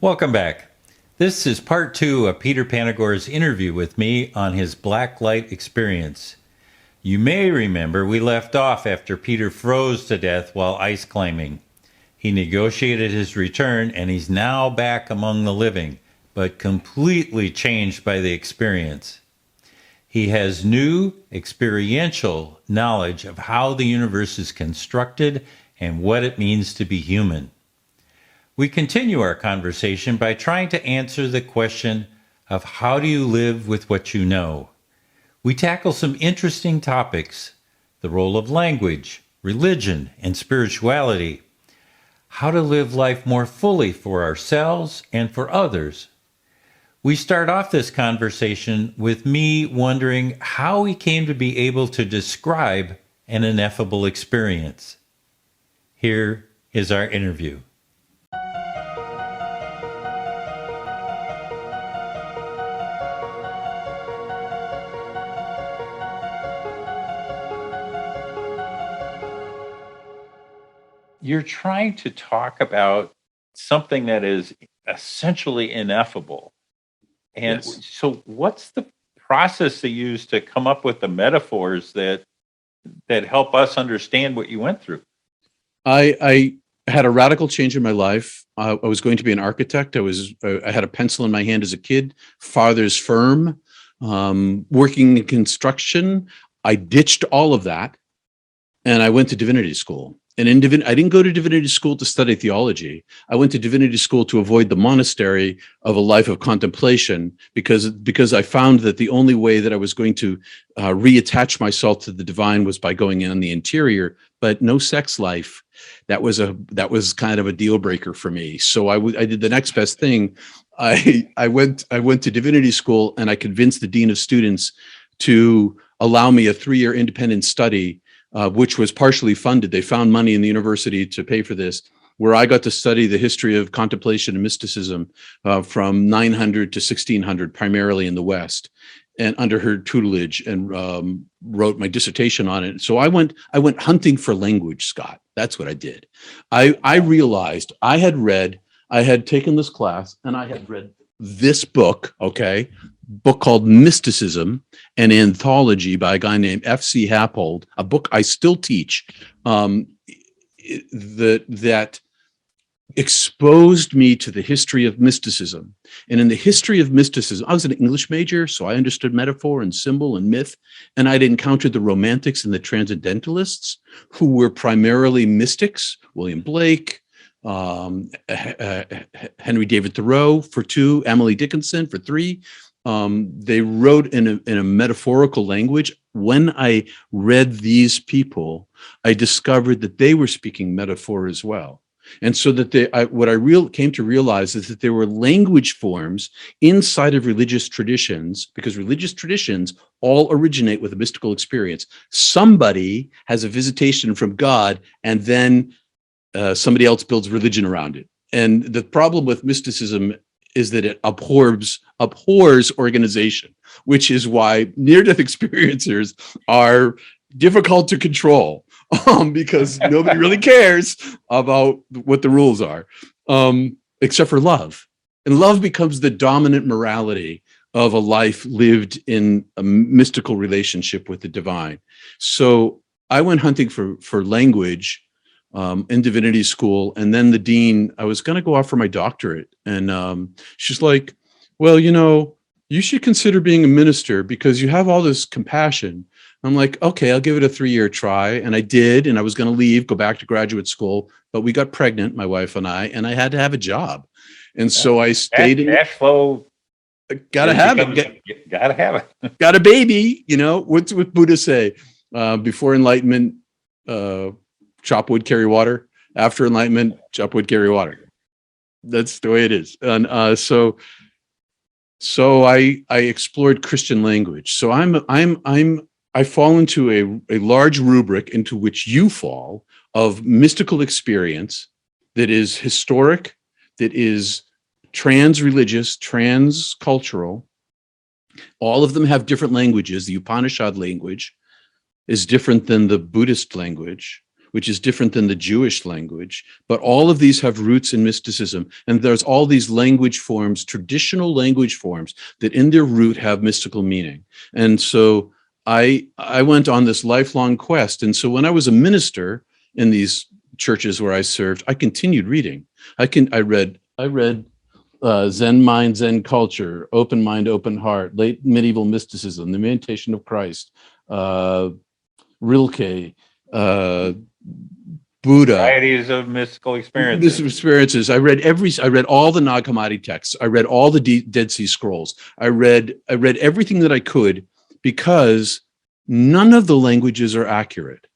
Welcome back. This is part 2 of Peter Panagore's interview with me on his black light experience. You may remember we left off after Peter froze to death while ice climbing. He negotiated his return and he's now back among the living, but completely changed by the experience. He has new experiential knowledge of how the universe is constructed and what it means to be human. We continue our conversation by trying to answer the question of how do you live with what you know? We tackle some interesting topics: the role of language, religion, and spirituality, how to live life more fully for ourselves and for others. We start off this conversation with me wondering how he came to be able to describe an ineffable experience. Here is our interview. You're trying to talk about something that is essentially ineffable. And Yes. so what's the process they use to come up with the metaphors that help us understand what you went through? I had a radical change in my life. I was going to be an architect. I had a pencil in my hand as a kid, father's firm, working in construction. I ditched all of that and I went to divinity school. And I didn't go to divinity school to study theology. I went to divinity school to avoid the monastery of a life of contemplation because I found that the only way that I was going to reattach myself to the divine was by going in the interior, but no sex life. That was kind of a deal breaker for me. So I did the next best thing. I went to divinity school and I convinced the dean of students to allow me a 3-year independent study, which was partially funded. They found money in the university to pay for this, where I got to study the history of contemplation and mysticism from 900 to 1600, primarily in the West, and under her tutelage, and wrote my dissertation on it. So I went hunting for language, Scott. That's what I did. I realized I had taken this class and I had read this book, book called Mysticism, an anthology by a guy named F.C. Happold, a book I still teach, that exposed me to the history of mysticism. And in the history of mysticism, I was an English major, so I understood metaphor and symbol and myth, and I'd encountered the Romantics and the Transcendentalists, who were primarily mystics: William Blake, Henry David Thoreau for 2, Emily Dickinson for 3. They wrote in a metaphorical language. When I read these people, I discovered that they were speaking metaphor as well. And so that came to realize is that there were language forms inside of religious traditions, because religious traditions all originate with a mystical experience. Somebody has a visitation from God, and then somebody else builds religion around it. And the problem with mysticism is that it abhors organization, which is why near-death experiencers are difficult to control, because nobody really cares about what the rules are, except for love. And love becomes the dominant morality of a life lived in a mystical relationship with the divine. So I went hunting for language in divinity school. And then the dean, I was going to go off for my doctorate. And she's like, well, you should consider being a minister because you have all this compassion. I'm like, okay, I'll give it a 3-year try. And I did. And I was going to leave, go back to graduate school. But we got pregnant, my wife and I had to have a job. And so I stayed in cash flow. Gotta have it. Gotta have it. Got a baby. What's what Buddha say? Before enlightenment, chop wood, carry water. After enlightenment, chop wood, carry water. That's the way it is. And so I explored Christian language. So I fall into a large rubric into which you fall of mystical experience that is historic, that is trans-religious, trans-cultural. All of them have different languages. The Upanishad language is different than the Buddhist language. which is different than the Jewish language. But all of these have roots in mysticism. And there's all these language forms, traditional language forms, that in their root have mystical meaning. And so I went on this lifelong quest. And so when I was a minister in these churches where I served, I continued reading. I read Zen Mind, Zen Culture, Open Mind, Open Heart, Late Medieval Mysticism, The Imitation of Christ, Rilke, Buddha. Varieties of mystical experiences. I read all the Nag Hammadi texts. I read all the Dead Sea Scrolls. I read everything that I could, because none of the languages are accurate.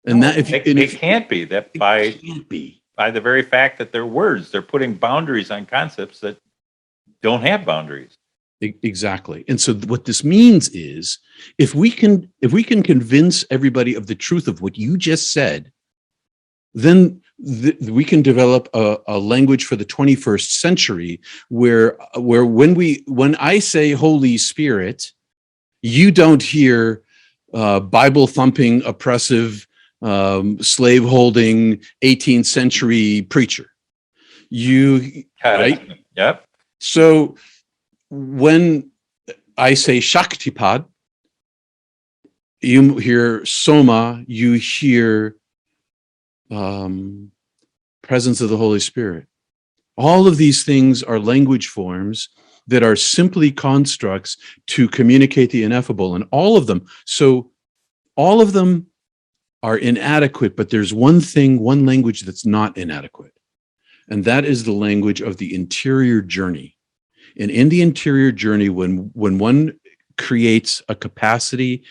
And it can't be that can't be. By the very fact that they're words, they're putting boundaries on concepts that don't have boundaries. Exactly. And so what this means is, if we can convince everybody of the truth of what you just said, then we can develop a language for the 21st century where when I say Holy Spirit, you don't hear Bible thumping, oppressive, slave holding 18th century preacher. Right? Yep. So when I say Shaktipad, you hear Soma, you hear presence of the Holy Spirit. All of these things are language forms that are simply constructs to communicate the ineffable, and all of them are inadequate, but there's one language that's not inadequate, and that is the language of the interior journey. And in the interior journey, when one creates a capacity,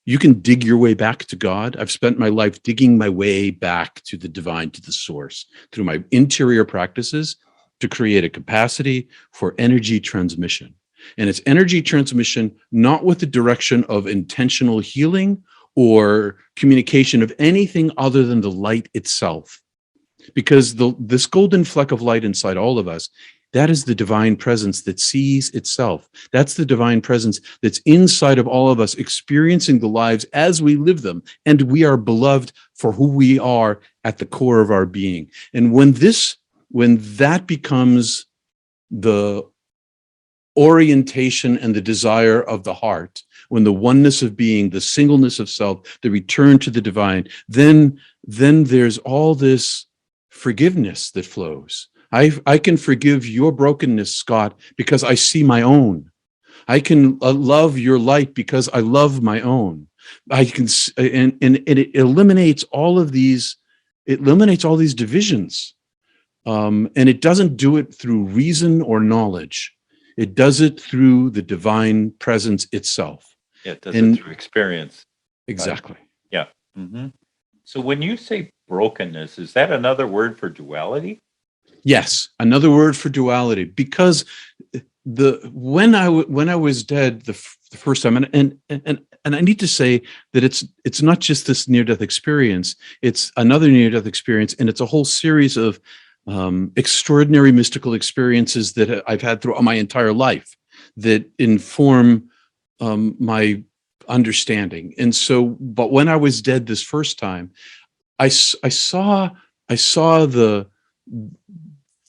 you can dig your way back to God. I've spent my life digging my way back to the divine, to the source, through my interior practices, to create a capacity for energy transmission. And it's energy transmission not with the direction of intentional healing or communication of anything other than the light itself. Because this golden fleck of light inside all of us, that is the divine presence that sees itself. That's the divine presence that's inside of all of us, experiencing the lives as we live them. And we are beloved for who we are at the core of our being. And when that becomes the orientation and the desire of the heart, when the oneness of being, the singleness of self, the return to the divine, then there's all this forgiveness that flows. I can forgive your brokenness, Scott, because I see my own. I can love your light because I love my own. I can, and it eliminates all of these. It eliminates all these divisions, and it doesn't do it through reason or knowledge. It does it through the divine presence itself. Yeah, it does it through experience. Exactly. Yeah. Mm-hmm. So when you say brokenness, is that another word for duality? Yes, another word for duality, because when I was dead the first time, and I need to say that it's not just this near-death experience; it's another near-death experience, and it's a whole series of extraordinary mystical experiences that I've had throughout my entire life that inform my understanding. And so, but when I was dead this first time, I saw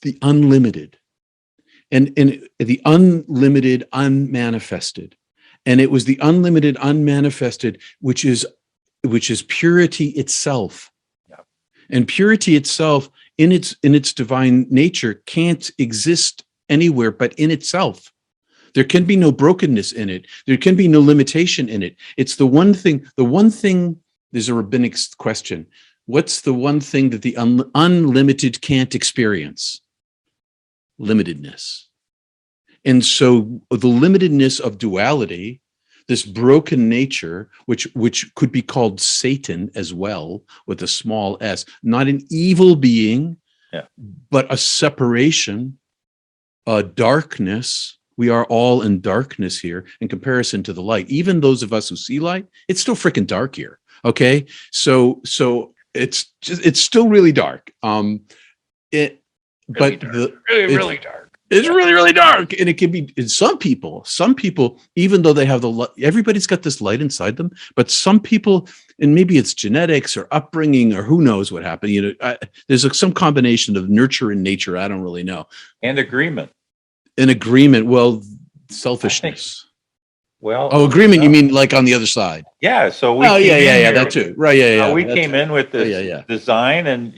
the unlimited and the unlimited unmanifested, and it was the unlimited unmanifested which is purity itself. Yeah. And purity itself in its divine nature can't exist anywhere but in itself. There can be no brokenness in it. There can be no limitation in it. It's the one thing. There's a rabbinic question. What's the one thing that the unlimited can't experience? Limitedness. And so the limitedness of duality, this broken nature, which could be called Satan as well, with a small s, not an evil being, but a separation, a darkness. We are all in darkness here in comparison to the light. Even those of us who see light, it's still freaking dark here. Okay, so it's still really dark. Really dark. It's really, really dark. And it can be in some people, even though they have everybody's got this light inside them, but some people, and maybe it's genetics or upbringing or who knows what happened. There's some combination of nurture and nature. I don't really know. And agreement. An agreement. Well, selfishness. Well, oh, agreement. You mean like on the other side? Yeah. So we. That too. Right. Yeah. We came in with this design, and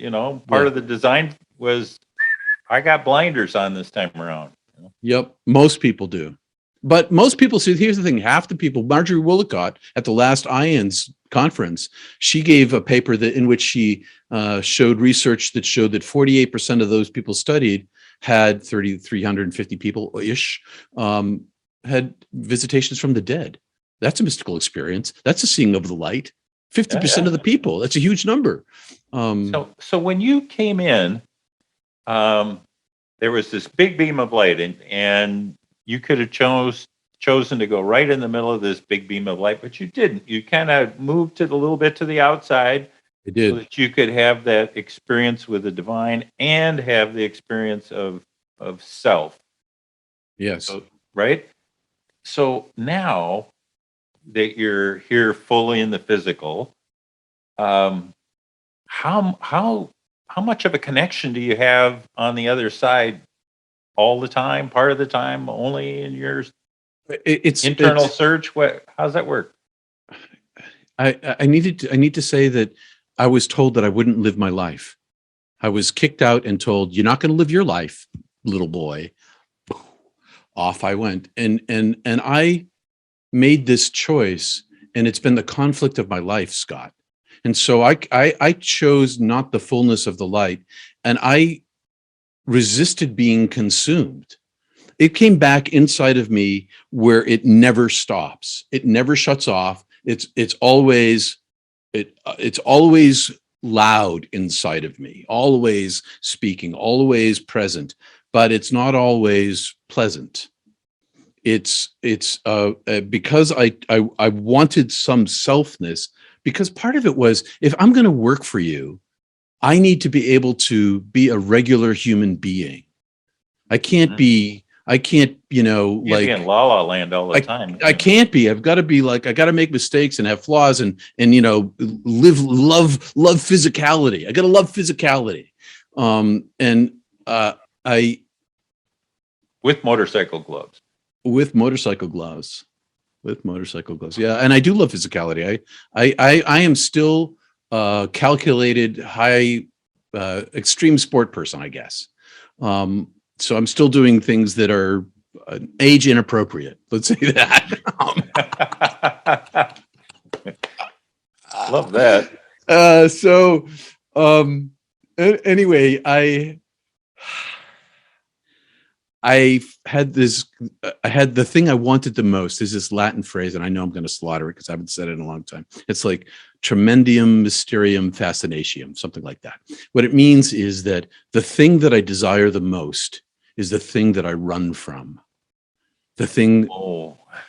part of the design was I got blinders on this time around. Yep. Most people do. But most people see, here's the thing, half the people, Marjorie Willicott at the last IANS conference, she gave a paper in which she showed research that showed that 48% of those people studied had 350 people-ish, had visitations from the dead. That's a mystical experience. That's a seeing of the light. 50% of the people. That's a huge number. So when you came in, there was this big beam of light, and you could have chosen to go right in the middle of this big beam of light, but you didn't. You kind of moved it a little bit to the outside. I did. So that you could have that experience with the divine and have the experience of self. Yes. Right? So now that you're here fully in the physical, how much of a connection do you have on the other side? All the time, part of the time, only in your internal search? How's that work? I need to say that I was told that I wouldn't live my life. I was kicked out and told, you're not going to live your life, little boy. Off I went. And I made this choice, and it's been the conflict of my life, Scott. And so I chose not the fullness of the light, and I resisted being consumed. It came back inside of me where it never stops. It never shuts off. It's always loud inside of me, always speaking, always present, but it's not always pleasant. It's because I wanted some selfness, because part of it was, if I'm going to work for you, I need to be able to be a regular human being. I can't be, you like be in La La Land all the time. I can't be. I've got to be like, I got to make mistakes and have flaws and love physicality. I got to love physicality. I with motorcycle gloves. Yeah, and I do love physicality. I am still calculated, high, extreme sport person, I guess. So I'm still doing things that are age inappropriate. Let's say that. Love that. Anyway, I had the thing I wanted the most is this Latin phrase, and I know I'm going to slaughter it because I haven't said it in a long time. It's like tremendium mysterium fascinatium, something like that. What it means is that the thing that I desire the most is the thing that I run from. The thing.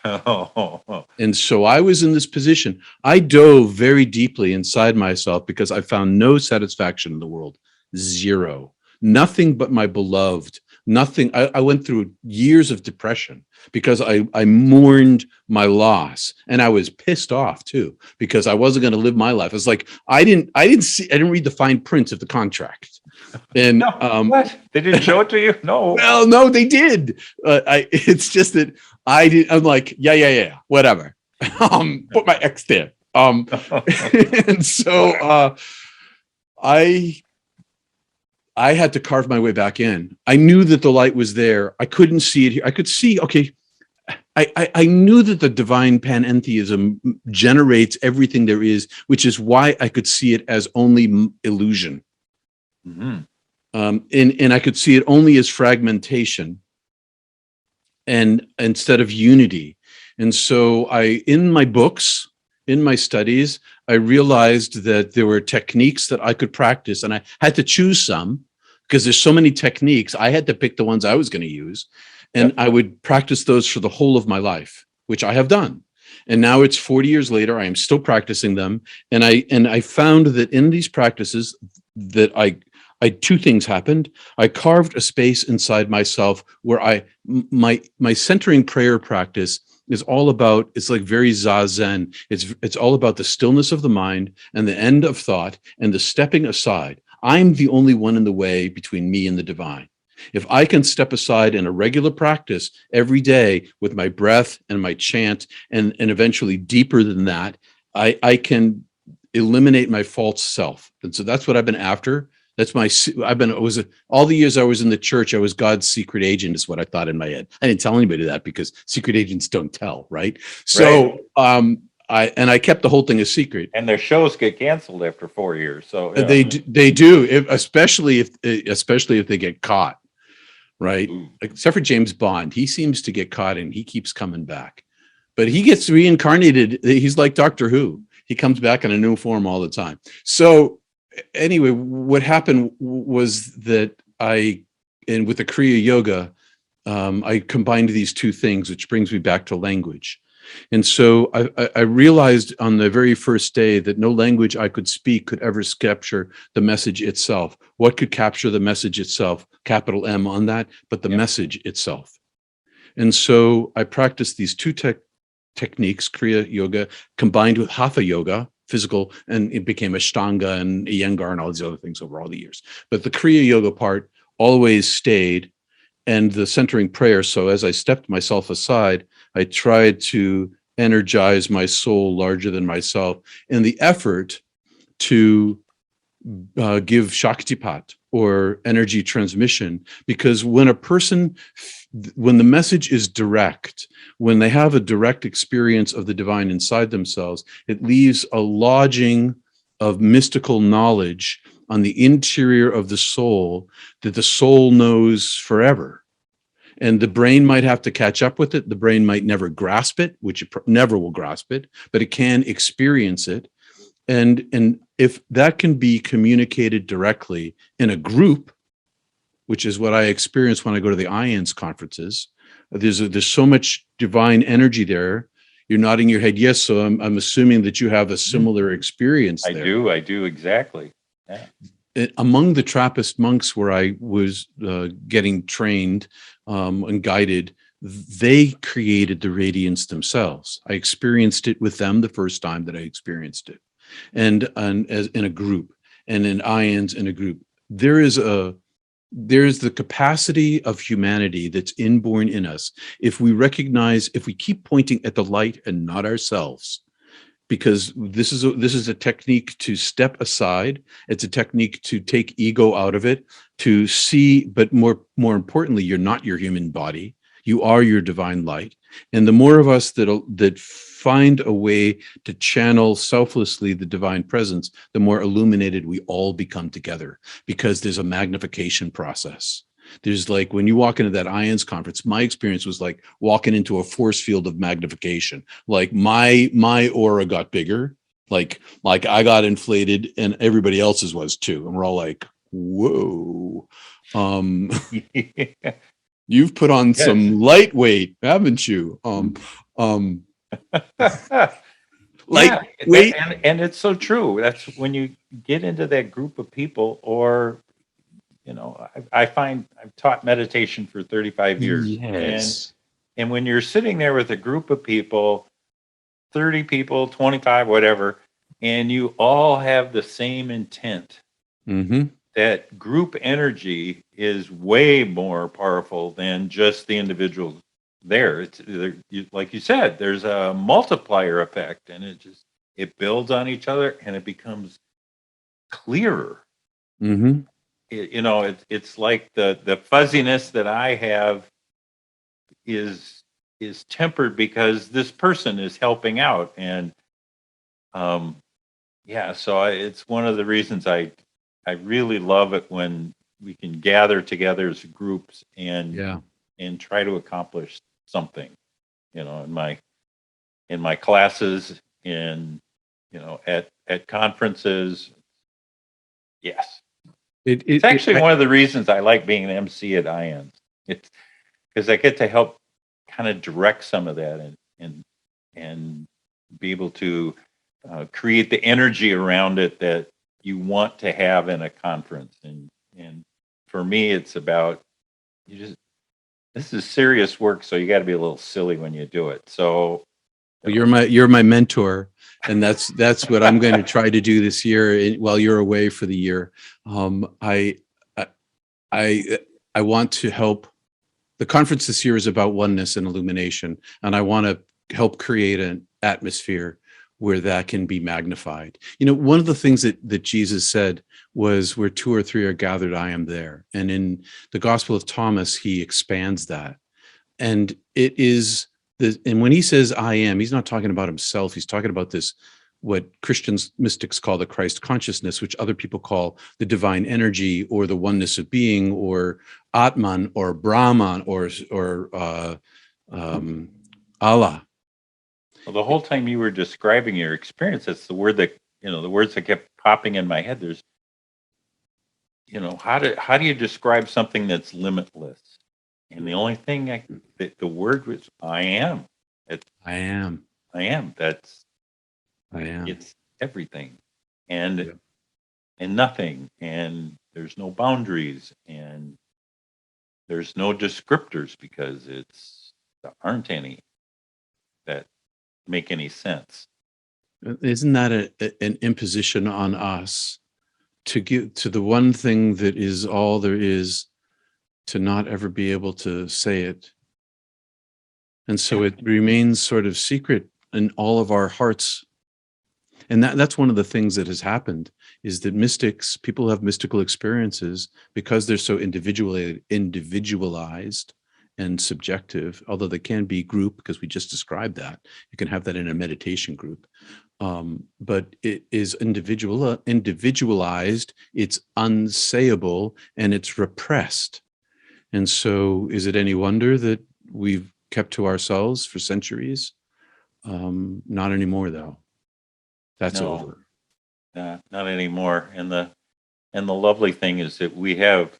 And so I was in this position. I dove very deeply inside myself because I found no satisfaction in the world. Zero. Nothing but my beloved. Nothing. I went through years of depression because I mourned my loss, and I was pissed off too because I wasn't going to live my life. It's like I didn't read the fine print of the contract. And what? They didn't show it to you? No. Well, no, they did. It's just that I did. I'm like, yeah, whatever. Put my X there. And so I had to carve my way back in. I knew that the light was there. I couldn't see it here. I could see, okay. I knew that the divine panentheism generates everything there is, which is why I could see it as only illusion. Mm-hmm. And I could see it only as fragmentation and instead of unity. And so in my books, in my studies, I realized that there were techniques that I could practice, and I had to choose some because there's so many techniques. I had to pick the ones I was going to use, and I would practice those for the whole of my life, which I have done. And now it's 40 years later, I am still practicing them. And I found that in these practices that two things happened. I carved a space inside myself where my centering prayer practice is all about, it's like very zazen. It's all about the stillness of the mind and the end of thought and the stepping aside. I'm the only one in the way between me and the divine. If I can step aside in a regular practice every day with my breath and my chant, and eventually deeper than that, I can eliminate my false self. And so that's what I've been after. That's my, all the years I was in the church, I was God's secret agent, is what I thought in my head. I didn't tell anybody that because secret agents don't tell, right? So, I kept the whole thing a secret. And their shows get canceled after 4 years. So They do, especially if they get caught, right? Except for James Bond, he seems to get caught and he keeps coming back, but he gets reincarnated. He's like Doctor Who. He comes back in a new form all the time. So anyway, what happened was that with the Kriya Yoga, I combined these two things, which brings me back to language. And so I realized on the very first day that no language I could speak could ever capture the message itself. What could capture the message itself? Capital M on that, but the message itself. And so I practiced these two techniques, Kriya Yoga, combined with Hatha Yoga, physical, and it became Ashtanga and Iyengar and all these other things over all the years. But the Kriya Yoga part always stayed, and the centering prayer. So as I stepped myself aside, I tried to energize my soul larger than myself in the effort to give Shaktipat, or energy transmission, because when the message is direct, when they have a direct experience of the divine inside themselves, it leaves a lodging of mystical knowledge on the interior of the soul that the soul knows forever. And the brain might have to catch up with it. The brain might never grasp it, which it never will grasp it, but it can experience it. And if that can be communicated directly in a group, which is what I experience when I go to the IANS conferences, there's so much divine energy there. You're nodding your head yes, so I'm assuming that you have a similar experience there. I do exactly. Yeah. Among the Trappist monks where I was getting trained and guided, they created the radiance themselves. I experienced it with them the first time that I experienced it, and as in a group, and in IANS in a group. There's the capacity of humanity that's inborn in us. If we keep pointing at the light and not ourselves, because this is a technique to step aside. It's a technique to take ego out of it, to see, but more importantly, you're not your human body. You are your divine light. And the more of us that find a way to channel selflessly the divine presence, the more illuminated we all become together, because there's a magnification process. There's, like, when you walk into that IANS conference, my experience was like walking into a force field of magnification. Like my aura got bigger, like I got inflated, and everybody else's was too. And we're all like, whoa. You've put on some lightweight, haven't you? Lightweight. And it's so true. That's when you get into that group of people, or I find I've taught meditation for 35 years. Yes. And when you're sitting there with a group of people, 30 people, 25, whatever, and you all have the same intent, that group energy is way more powerful than just the individual there. Like you said, there's a multiplier effect, and it builds on each other, and it becomes clearer. It's like the fuzziness that I have is tempered because this person is helping out, and so it's one of the reasons I really love it when we can gather together as groups and try to accomplish something, in my classes, at conferences. Yes. It's actually one of the reasons I like being an MC at IANS. It's because I get to help kind of direct some of that and be able to create the energy around it that you want to have in a conference. And And for me, it's about this is serious work, so you got to be a little silly when you do it. So Well, you're my mentor, and that's what I'm going to try to do this year while you're away for the year. I I I want to help. The conference this year is about oneness and illumination, and I want to help create an atmosphere where that can be magnified. One of the things that Jesus said was, "Where two or three are gathered, I am there." And in the Gospel of Thomas, he expands that. And and when he says "I am," he's not talking about himself. He's talking about this, what Christians, mystics call the Christ consciousness, which other people call the divine energy or the oneness of being or Atman or Brahman or Allah. Well, the whole time you were describing your experience, that's the word that, the words that kept popping in my head. There's, how do you describe something that's limitless? And the only thing the word was, I am. I am. I am. I am. It's everything, and nothing, and there's no boundaries, and there's no descriptors because there aren't any that make any sense. Isn't that an imposition on us to give to the one thing that is all there is, to not ever be able to say it? And so it remains sort of secret in all of our hearts. And that's one of the things that has happened, is that people have mystical experiences because they're so individualized and subjective, although they can be group, because we just described that. You can have that in a meditation group. But it is individualized, it's unsayable, and it's repressed. And so is it any wonder that we've kept to ourselves for centuries? Not anymore, though. That's over. Not anymore. And the lovely thing is that we have,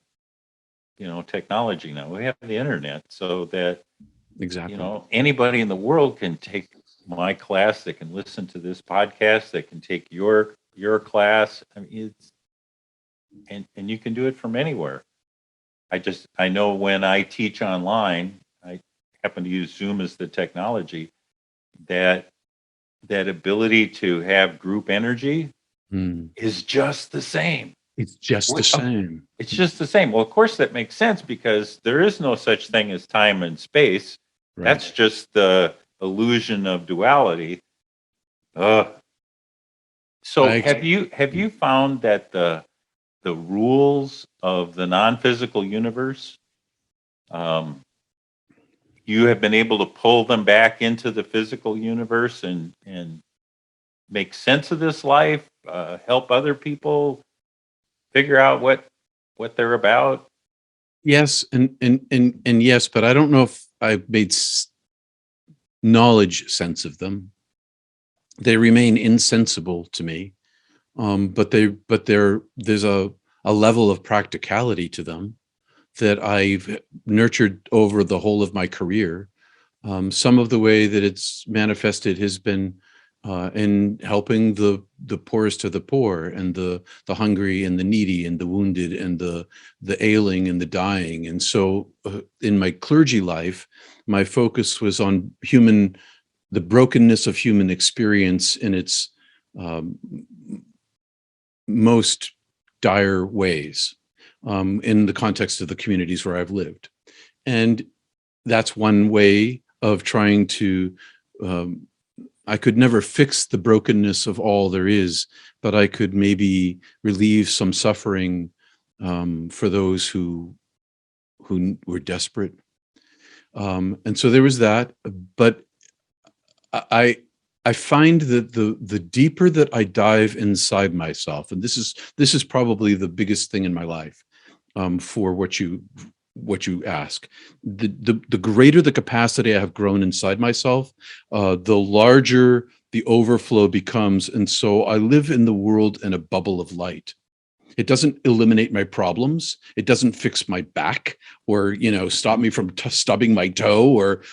technology now. We have the internet, so that exactly, anybody in the world can take my class. They can listen to this podcast. They can take your class. I mean, and you can do it from anywhere. I know when I teach online, I happen to use Zoom as the technology, that ability to have group energy is just the same. It's just the same. It's just the same. Well, of course, that makes sense because there is no such thing as time and space. Right. That's just the illusion of duality. So have you found that the rules of the non-physical universe, you have been able to pull them back into the physical universe and make sense of this life, help other people figure out what they're about? Yes, and yes, but I don't know if I've made knowledge sense of them. They remain insensible to me, but there's a level of practicality to them that I've nurtured over the whole of my career. Some of the way that it's manifested has been in helping the poorest of the poor, and the hungry and the needy and the wounded and the ailing and the dying. And so in my clergy life, my focus was on the brokenness of human experience in its most dire ways, in the context of the communities where I've lived. And that's one way of trying to, I could never fix the brokenness of all there is, but I could maybe relieve some suffering for those who were desperate. And so there was that, but I find that the deeper that I dive inside myself, and this is probably the biggest thing in my life, for what you ask, the greater the capacity I have grown inside myself, the larger the overflow becomes. And so I live in the world in a bubble of light. It doesn't eliminate my problems. It doesn't fix my back, or stop me from stubbing my toe, or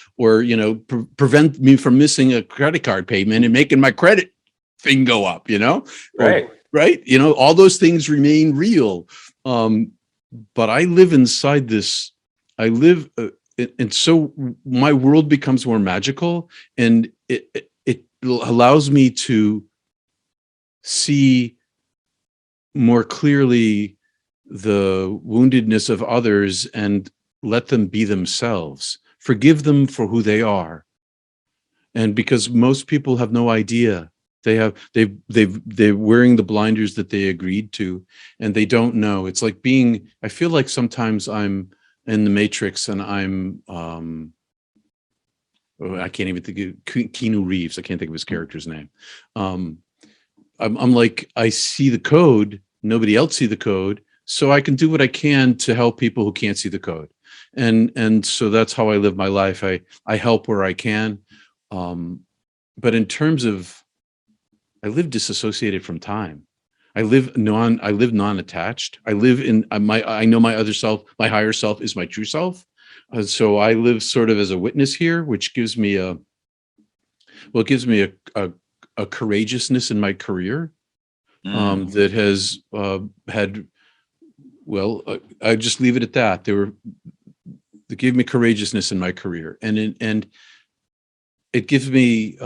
prevent me from missing a credit card payment and making my credit thing go up. Right. Right. All those things remain real. but I live inside this. I live, and so my world becomes more magical, and it allows me to see more clearly the woundedness of others and let them be themselves. Forgive them for who they are. And because most people have no idea, they're wearing the blinders that they agreed to, and they don't know. It's like being, I feel like sometimes I'm in the Matrix and I'm I can't even think of Keanu Reeves. I can't think of his character's name. Um, I'm like, I see the code, nobody else see the code, so I can do what I can to help people who can't see the code. And so that's how I live my life. I help where I can. But in terms of, I live disassociated from time. I live non-attached. I live in I know my other self, my higher self is my true self. So I live sort of as a witness here, which gives me it gives me a courageousness in my career that has had, well, I just leave it at that. They gave me courageousness in my career, and it gives me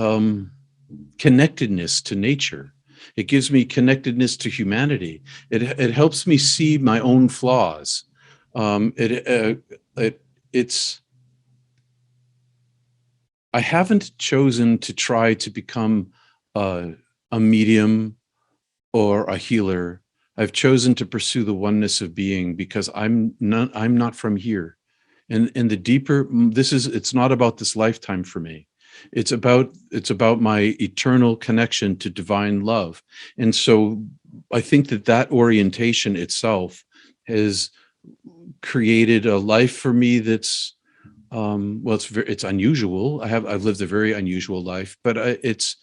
connectedness to nature. It gives me connectedness to humanity. It helps me see my own flaws. It's I haven't chosen to try to become a medium or a healer. I've chosen to pursue the oneness of being because I'm not from here. And the deeper it's not about this lifetime for me. It's about my eternal connection to divine love. And so I think that orientation itself has created a life for me that's well, it's unusual. I've lived a very unusual life, but it's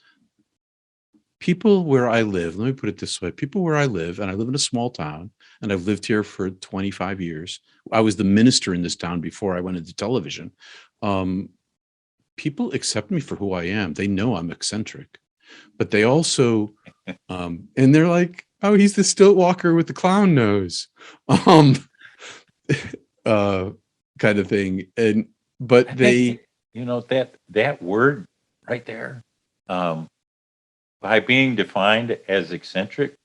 people where I live. Let me put it this way: people where I live, and I live in a small town, and I've lived here for 25 years. I was the minister in this town before I went into television. People accept me for who I am. They know I'm eccentric, but they also, and they're like, "Oh, he's the stilt walker with the clown nose," um, kind of thing. And but I they, think that word right there, um, by being defined as eccentric,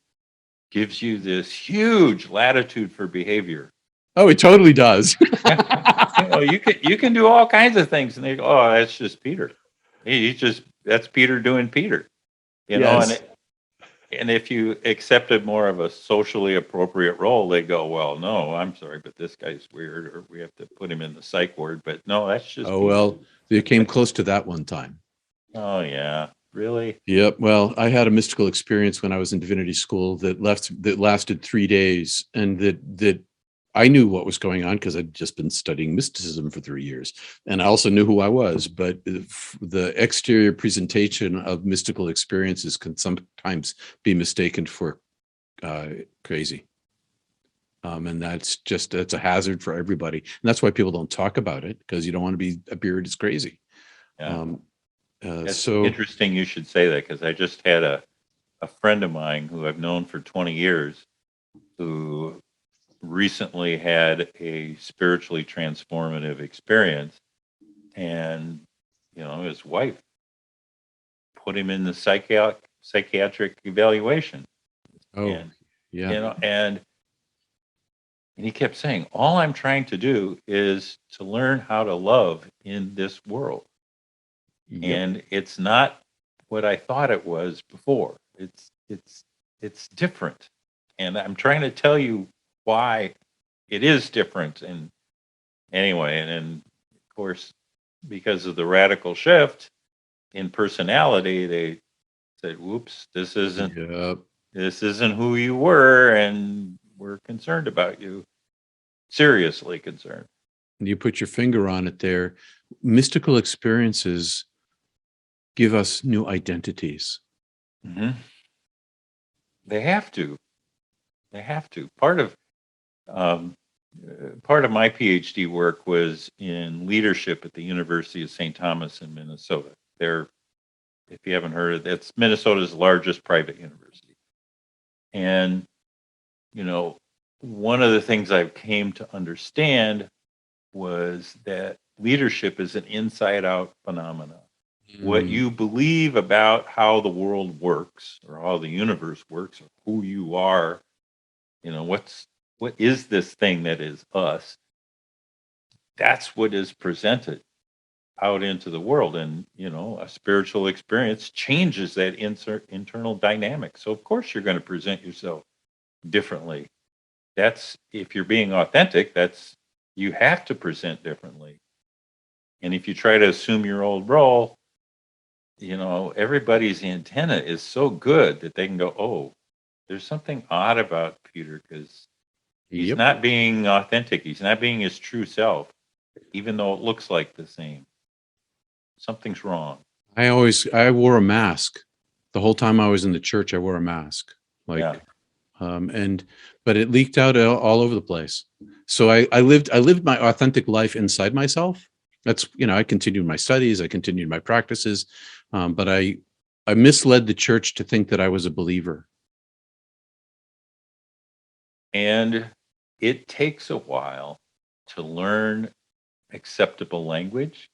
gives you this huge latitude for behavior. oh, it totally does. You can do all kinds of things, and they go, "Oh, that's just Peter. He's just that's Peter doing Peter." And Yes. and if you accepted more of a socially appropriate role, they go, "Well, no, I'm sorry, but this guy's weird, or we have to put him in the psych ward." But no, that's just Oh, Peter. well, they came close to that one time. Oh yeah, really? Yep. Well, I had a mystical experience when I was in divinity school that lasted 3 days, and that I knew what was going on because I'd just been studying mysticism for 3 years, and I also knew who I was. But the exterior presentation of mystical experiences can sometimes be mistaken for crazy, and that's a hazard for everybody, and that's why people don't talk about it, because you don't want to be appeared as crazy. Yeah. Um, It's so interesting you should say that, because I just had a friend of mine who I've known for 20 years who recently had a spiritually transformative experience, and his wife put him in the psychiatric evaluation. oh, And yeah. you know and and he kept saying, all I'm trying to do is to learn how to love in this world, Yep. and it's not what I thought it was before. It's different, and I'm trying to tell you why it is different. And anyway, and then of course, because of the radical shift in personality, they said, "Whoops, Yep. this isn't who you were, and we're concerned about you, seriously concerned." You put your finger on it there. Mystical experiences give us new identities. Hmm. They have to. They have to. Um, Part of my PhD work was in leadership at the University of St. Thomas in Minnesota. There, if you haven't heard of it, it's Minnesota's largest private university. And, you know, one of the things I've came to understand was that leadership is an inside out phenomenon. What Mm, you believe about how the world works or how the universe works or who you are, what is this thing that is us? That's what is presented out into the world. And, a spiritual experience changes that internal dynamic. So, of course, you're going to present yourself differently. That's if you're being authentic, you have to present differently. And if you try to assume your old role, everybody's antenna is so good that they can go, oh, there's something odd about Peter because he's yep. not being authentic. He's not being his true self, even though it looks like the same. Something's wrong. I wore a mask the whole time I was in the church. I wore a mask, Yeah. like, and but it leaked out all over the place. So I lived my authentic life inside myself. That's, I continued my studies, I continued my practices, but I misled the church to think that I was a believer. And it takes a while to learn acceptable language.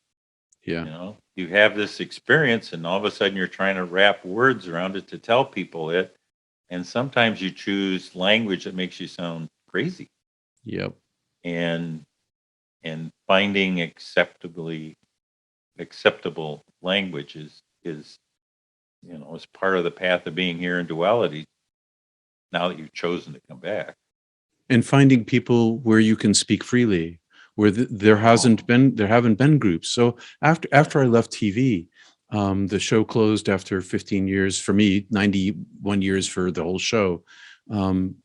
Yeah. You have this experience, and all of a sudden you're trying to wrap words around it to tell people it. And sometimes you choose language that makes you sound crazy. Yep. And finding acceptable language is part of the path of being here in duality. Now that you've chosen to come back. And finding people where you can speak freely, where Oh, there haven't been groups. So after I left TV, the show closed after 15 years for me, 91 years for the whole show. Um,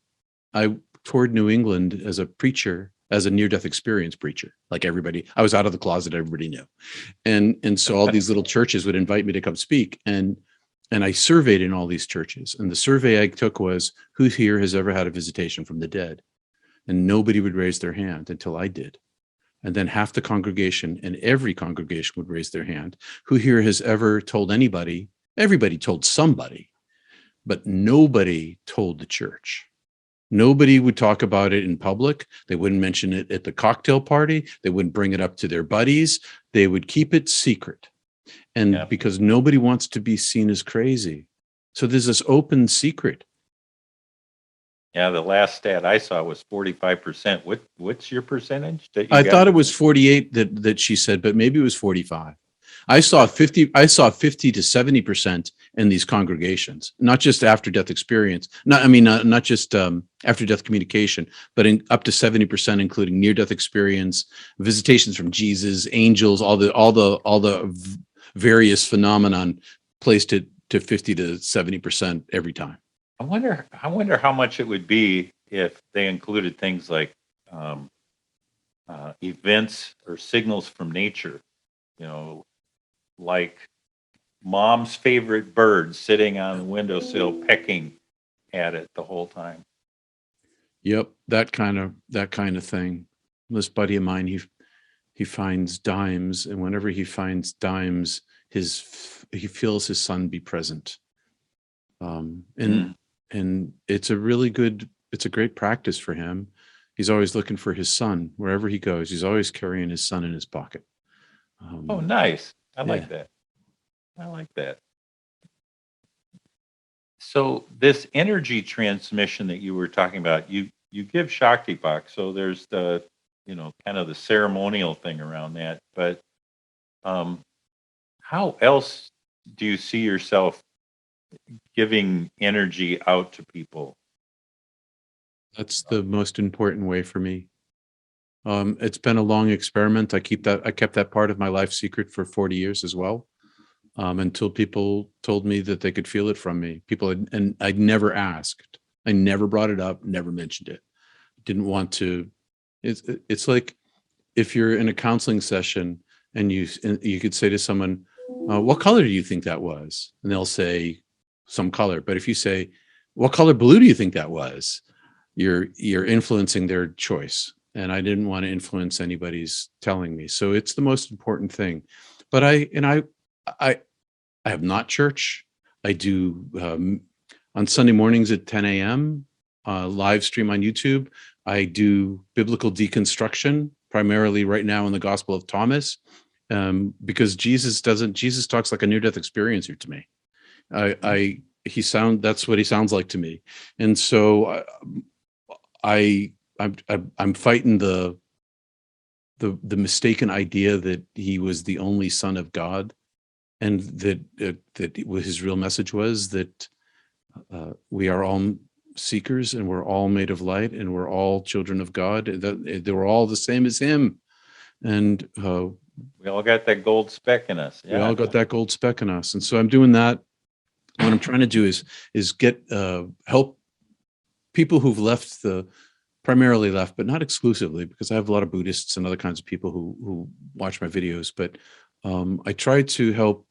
I toured New England as a preacher, as a near-death experience preacher. Like everybody, I was out of the closet, everybody knew. And so all these little churches would invite me to come speak. And I surveyed in all these churches. And the survey I took was, who here has ever had a visitation from the dead? And nobody would raise their hand until I did. And then half the congregation and every congregation would raise their hand. Who here has ever told anybody? Everybody told somebody, but nobody told the church. Nobody would talk about it in public. They wouldn't mention it at the cocktail party. They wouldn't bring it up to their buddies. They would keep it secret. yeah. And because nobody wants to be seen as crazy. So there's this open secret. Yeah, the last stat I saw was 45%. What's your percentage that you I got? thought it was 48 that she said, but maybe it was 45. I saw 50 to 70% in these congregations, not just after death experience, not just after death communication, but up to 70%, including near death experience, visitations from Jesus, angels, all the various phenomenon, placed it to 50 to 70% every time. I wonder how much it would be if they included things like um, events or signals from nature, you know, like mom's favorite bird sitting on the windowsill pecking at it the whole time. Yep, that kind of thing. This buddy of mine, he finds dimes, and whenever he finds dimes, he feels his son be present. Um, and Mm. and it's a great practice for him. He's always looking for his son wherever he goes. He's always carrying his son in his pocket. Oh, Um, nice. I yeah, like that. I like that. So this energy transmission that you were talking about, you give Shakti Pak, so there's the kind of the ceremonial thing around that. But um, how else do you see yourself giving energy out to people? that's the most important way for me. It's been a long experiment. I kept that part of my life secret for 40 years as well. Until people told me that they could feel it from me. And I never asked. I never brought it up, never mentioned it. Didn't want to. It's like if you're in a counseling session and you could say to someone, "What color do you think that was?" And they'll say some color. But if you say, "What color blue do you think that was?" You're influencing their choice. And I didn't want to influence anybody's telling me. So it's the most important thing. But I I have not church. I do on Sunday mornings at 10 a.m. Live stream on YouTube. I do biblical deconstruction, primarily right now in the Gospel of Thomas, because Jesus talks like a near-death experiencer to me. That's what he sounds like to me. And so I'm fighting the mistaken idea that he was the only son of God, and that his real message was that we are all seekers, and we're all made of light, and we're all children of God, that they were all the same as him. And we all got that gold speck in us. we all got that gold speck in us. And so I'm doing that. What I'm trying to do is get help people who've primarily left, but not exclusively, because I have a lot of Buddhists and other kinds of people who watch my videos. But I try to help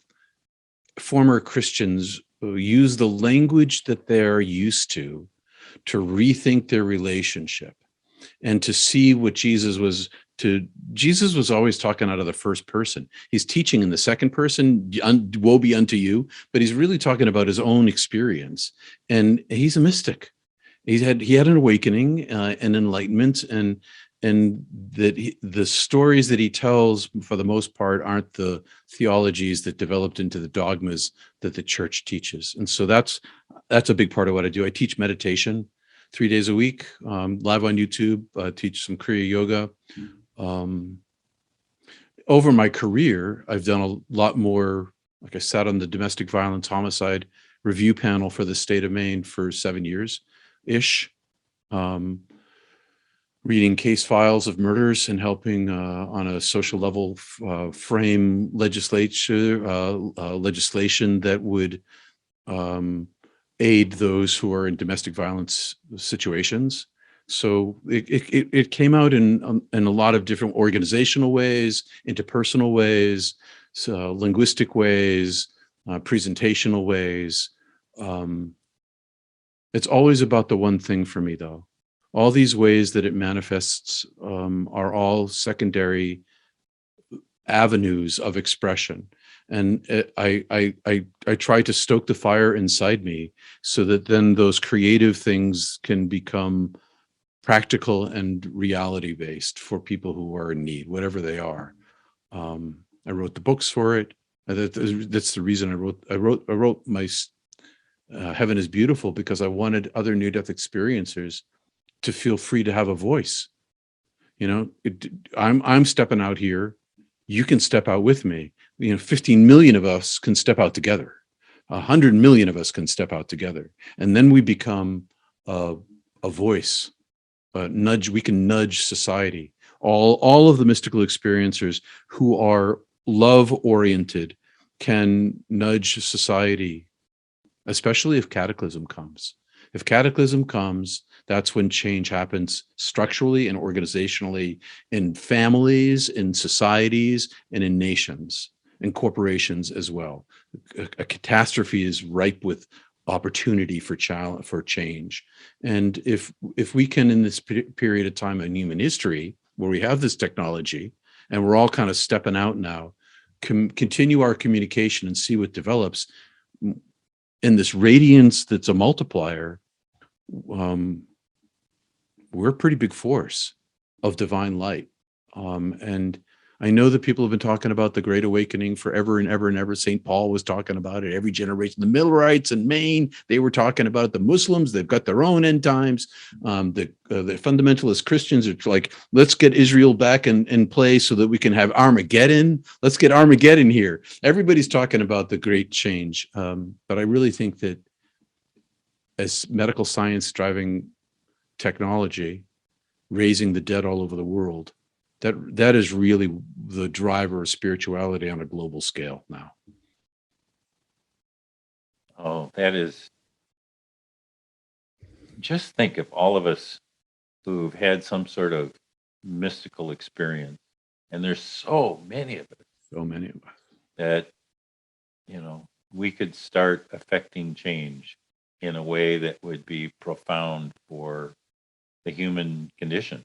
former Christians use the language that they're used to rethink their relationship, and to see what Jesus was always talking out of the first person. He's teaching in the second person, woe be unto you, but he's really talking about his own experience. And he's a mystic. He had an awakening, an enlightenment, and that the stories that he tells, for the most part, aren't the theologies that developed into the dogmas that the church teaches. And so that's a big part of what I do. I teach meditation 3 days a week, live on YouTube. I teach some Kriya Yoga. Over my career, I've done a lot more. Like, I sat on the domestic violence homicide review panel for the state of Maine for 7 years-ish, reading case files of murders and helping on a social level frame legislation that would aid those who are in domestic violence situations. So it came out in a lot of different organizational ways, interpersonal ways, linguistic ways, presentational ways. It's always about the one thing for me, though. All these ways that it manifests are all secondary avenues of expression. And I try to stoke the fire inside me so that then those creative things can become practical and reality based for people who are in need, whatever they are. I wrote the books for it. That's the reason I wrote my Heaven is Beautiful, because I wanted other near-death experiencers to feel free to have a voice. I'm stepping out here. You can step out with me. 15 million of us can step out together. 100 million of us can step out together, and then we become a voice. We can nudge society. All of the mystical experiencers who are love-oriented can nudge society, especially if cataclysm comes. If cataclysm comes, that's when change happens structurally and organizationally in families, in societies, and in nations, and corporations as well. A catastrophe is ripe with opportunity for change. And if we can, in this period of time in human history where we have this technology and we're all kind of stepping out now, continue our communication and see what develops in this radiance that's a multiplier, we're a pretty big force of divine light. And I know that people have been talking about the Great Awakening forever and ever and ever. St. Paul was talking about it. Every generation, the Millerites in Maine, they were talking about it. The Muslims, they've got their own end times. The fundamentalist Christians are like, let's get Israel back in play so that we can have Armageddon. Let's get Armageddon here. Everybody's talking about the great change. But I really think that as medical science driving technology, raising the dead all over the world, that is really the driver of spirituality on a global scale now. Oh, that is. Just think of all of us who've had some sort of mystical experience, and there's so many of us. So many of us. That, we could start affecting change in a way that would be profound for the human condition.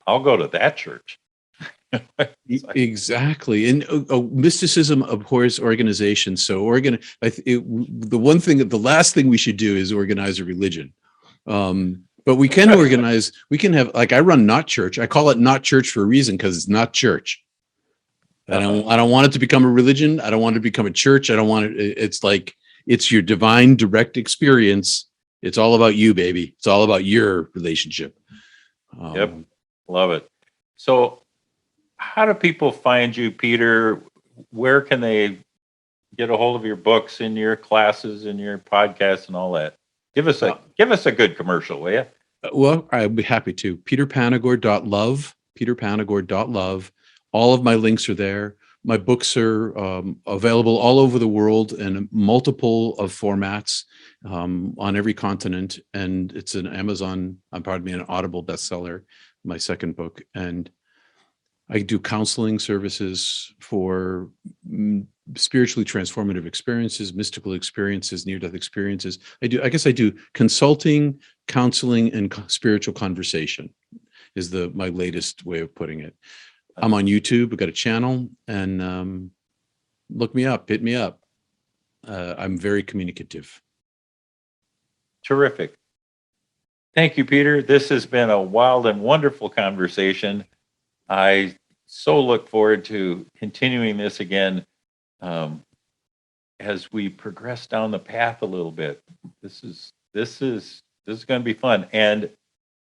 I'll go to that church. Exactly. And mysticism abhors organization. So the last thing we should do is organize a religion. But we can organize, we can have, like, I run Not Church. I call it Not Church for a reason, because it's not church. I don't want it to become a religion. I don't want it to become a church. I don't want it. It's like, it's your divine direct experience. It's all about you, baby. It's all about your relationship. Yep. Love it. So how do people find you, Peter? Where can they get a hold of your books and your classes and your podcasts and all that? Give us a good commercial, will you? Well, I'd be happy to. peterpanagore.love, peterpanagore.love. All of my links are there. My books are available all over the world in multiple of formats on every continent. And it's an Amazon, an Audible bestseller, my second book. And I do counseling services for spiritually transformative experiences, mystical experiences, near-death experiences. I do consulting, counseling, and spiritual conversation is my latest way of putting it. I'm on YouTube. I've got a channel, and look me up, hit me up. I'm very communicative. Terrific. Thank you, Peter. This has been a wild and wonderful conversation. I so look forward to continuing this again as we progress down the path a little bit. This is going to be fun. And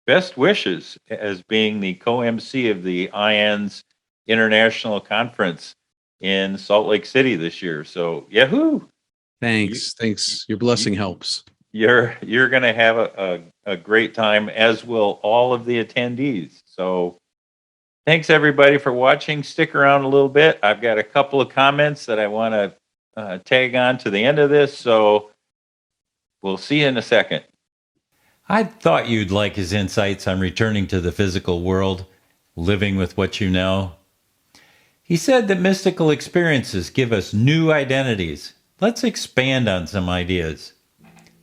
best wishes as being the co-MC of the IANS International Conference in Salt Lake City this year. So, yahoo! Thanks. Your blessing helps. You're going to have a great time, as will all of the attendees. So, thanks everybody for watching. Stick around a little bit. I've got a couple of comments that I want to tag on to the end of this. So, we'll see you in a second. I thought you'd like his insights on returning to the physical world, living with what you know. He said that mystical experiences give us new identities. Let's expand on some ideas.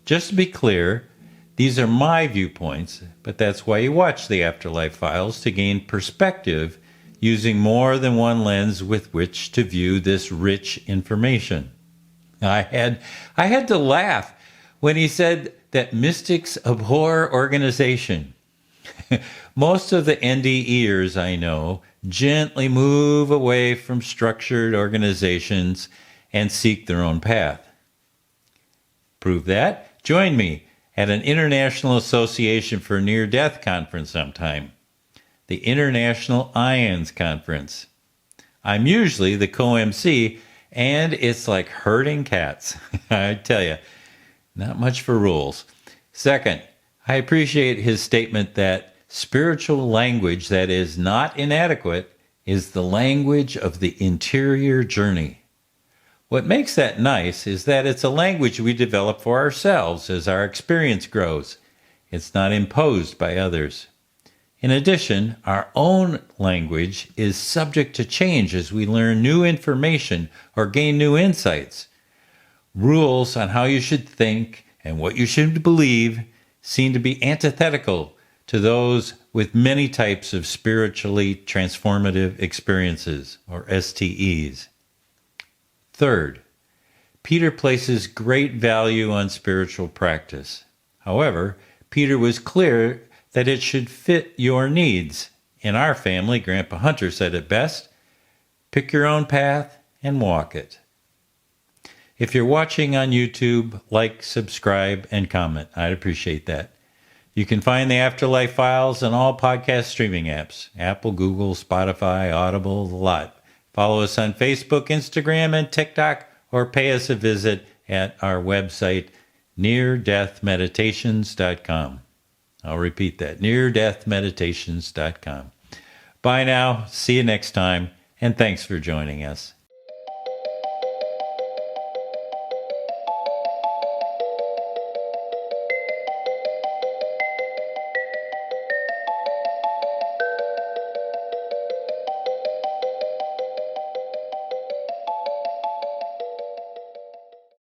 Just to be clear, these are my viewpoints, but that's why you watch the Afterlife Files, to gain perspective using more than one lens with which to view this rich information. I had to laugh when he said that mystics abhor organization. Most of the NDEers I know gently move away from structured organizations and seek their own path. Prove that? Join me at an International Association for Near-Death conference sometime, the International IANS Conference. I'm usually the co-MC, and it's like herding cats. I tell you. Not much for rules. Second, I appreciate his statement that spiritual language that is not inadequate is the language of the interior journey. What makes that nice is that it's a language we develop for ourselves as our experience grows. It's not imposed by others. In addition, our own language is subject to change as we learn new information or gain new insights. Rules on how you should think and what you should believe seem to be antithetical to those with many types of spiritually transformative experiences, or STEs. Third, Peter places great value on spiritual practice. However, Peter was clear that it should fit your needs. In our family, Grandpa Hunter said it best, pick your own path and walk it. If you're watching on YouTube, like, subscribe, and comment. I'd appreciate that. You can find the Afterlife Files on all podcast streaming apps, Apple, Google, Spotify, Audible, the lot. Follow us on Facebook, Instagram, and TikTok, or pay us a visit at our website, neardeathmeditations.com. I'll repeat that, neardeathmeditations.com. Bye now, see you next time, and thanks for joining us.